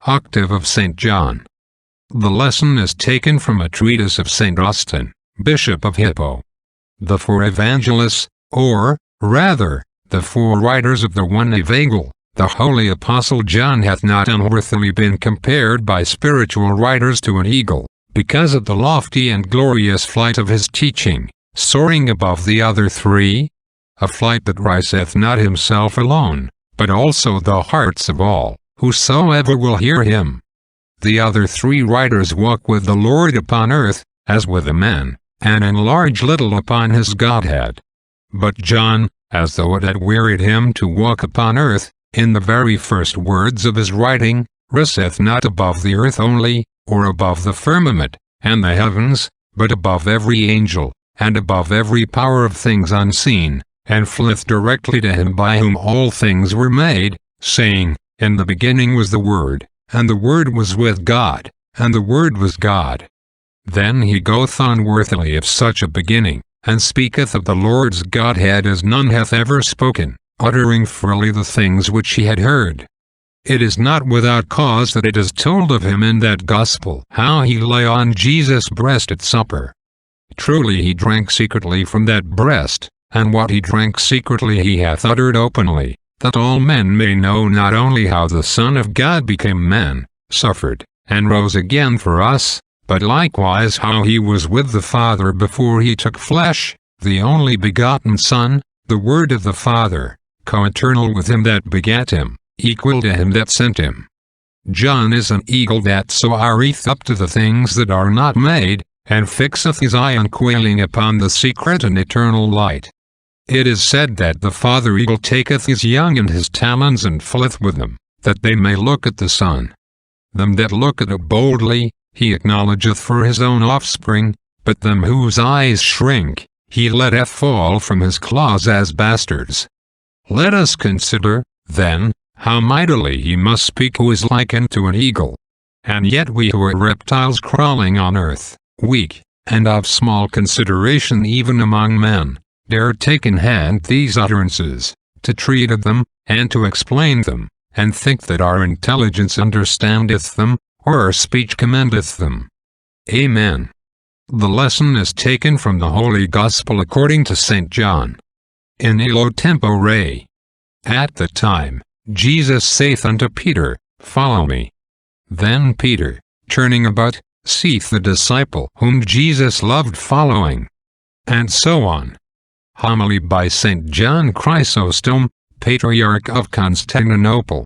Octave of St. John. The lesson is taken from a treatise of St. Austin, Bishop of Hippo. The four Evangelists, or, rather, the four writers of the one Evangel, the holy Apostle John, hath not unworthily been compared by spiritual writers to an eagle, because of the lofty and glorious flight of his teaching, soaring above the other three, a flight that riseth not himself alone, but also the hearts of all, whosoever will hear him. The other three writers walk with the Lord upon earth, as with a man, and enlarge little upon his Godhead. But John, as though it had wearied him to walk upon earth, in the very first words of his writing, riseth not above the earth only, or above the firmament, and the heavens, but above every angel, and above every power of things unseen, and flieth directly to him by whom all things were made, saying, In the beginning was the Word, and the Word was with God, and the Word was God. Then he goeth on worthily of such a beginning, and speaketh of the Lord's Godhead as none hath ever spoken, uttering freely the things which he had heard. It is not without cause that it is told of him in that Gospel how he lay on Jesus' breast at supper. Truly he drank secretly from that breast, and what he drank secretly he hath uttered openly, that all men may know not only how the Son of God became man, suffered, and rose again for us, but likewise how he was with the Father before he took flesh, the only begotten Son, the Word of the Father, co-eternal with him that begat him, equal to him that sent him. John is an eagle that soareth up to the things that are not made, and fixeth his eye unquailing upon the secret and eternal light. It is said that the father eagle taketh his young in his talons and flieth with them, that they may look at the sun. Them that look at it boldly, he acknowledgeth for his own offspring, but them whose eyes shrink, he letteth fall from his claws as bastards. Let us consider, then, how mightily he must speak who is likened to an eagle. And yet we who are reptiles crawling on earth, weak, and of small consideration even among men, dare take in hand these utterances, to treat of them, and to explain them, and think that our intelligence understandeth them, or our speech commendeth them. Amen. The lesson is taken from the Holy Gospel according to St. John. In illo tempore. At the time, Jesus saith unto Peter, Follow me. Then Peter, turning about, seeth the disciple whom Jesus loved following. And so on. Homily by St. John Chrysostom, Patriarch of Constantinople.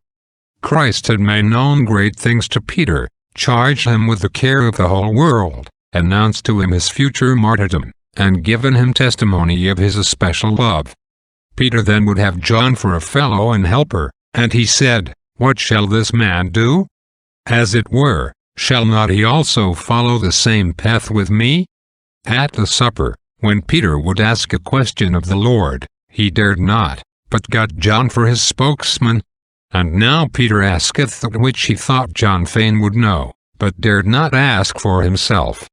Christ had made known great things to Peter, charged him with the care of the whole world, announced to him his future martyrdom, and given him testimony of his especial love. Peter then would have John for a fellow and helper, and he said, What shall this man do? As it were, shall not he also follow the same path with me? At the supper, when Peter would ask a question of the Lord, he dared not, but got John for his spokesman. And now Peter asketh that which he thought John fain would know, but dared not ask for himself.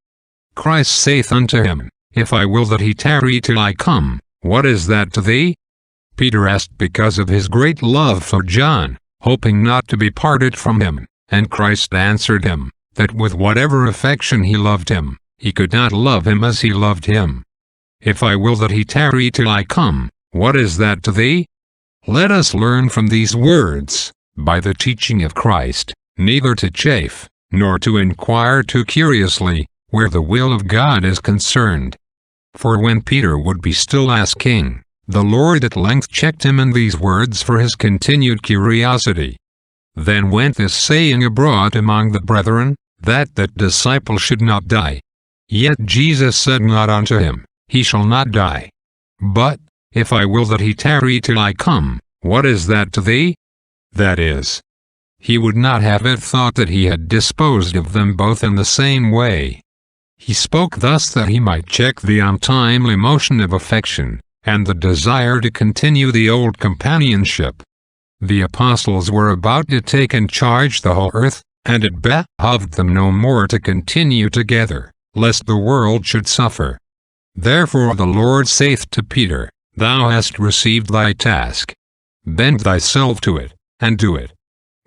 Christ saith unto him, If I will that he tarry till I come, what is that to thee? Peter asked because of his great love for John, hoping not to be parted from him, and Christ answered him, that with whatever affection he loved him, he could not love him as he loved him. If I will that he tarry till I come, what is that to thee? Let us learn from these words, by the teaching of Christ, neither to chafe, nor to inquire too curiously, where the will of God is concerned. For when Peter would be still asking, the Lord at length checked him in these words for his continued curiosity. Then went this saying abroad among the brethren, that disciple should not die. Yet Jesus said not unto him, He shall not die. But, If I will that he tarry till I come, what is that to thee? That is, he would not have it thought that he had disposed of them both in the same way. He spoke thus that he might check the untimely motion of affection, and the desire to continue the old companionship. The apostles were about to take in charge the whole earth, and it behoved them no more to continue together, lest the world should suffer. Therefore the Lord saith to Peter, Thou hast received thy task. Bend thyself to it, and do it.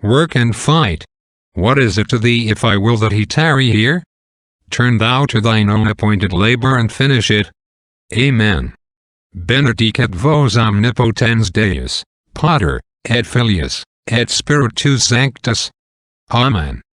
Work and fight. What is it to thee if I will that he tarry here? Turn thou to thine own appointed labor and finish it. Amen. Benedicat vos omnipotens Deus, Pater, et Filius, et Spiritus Sanctus. Amen.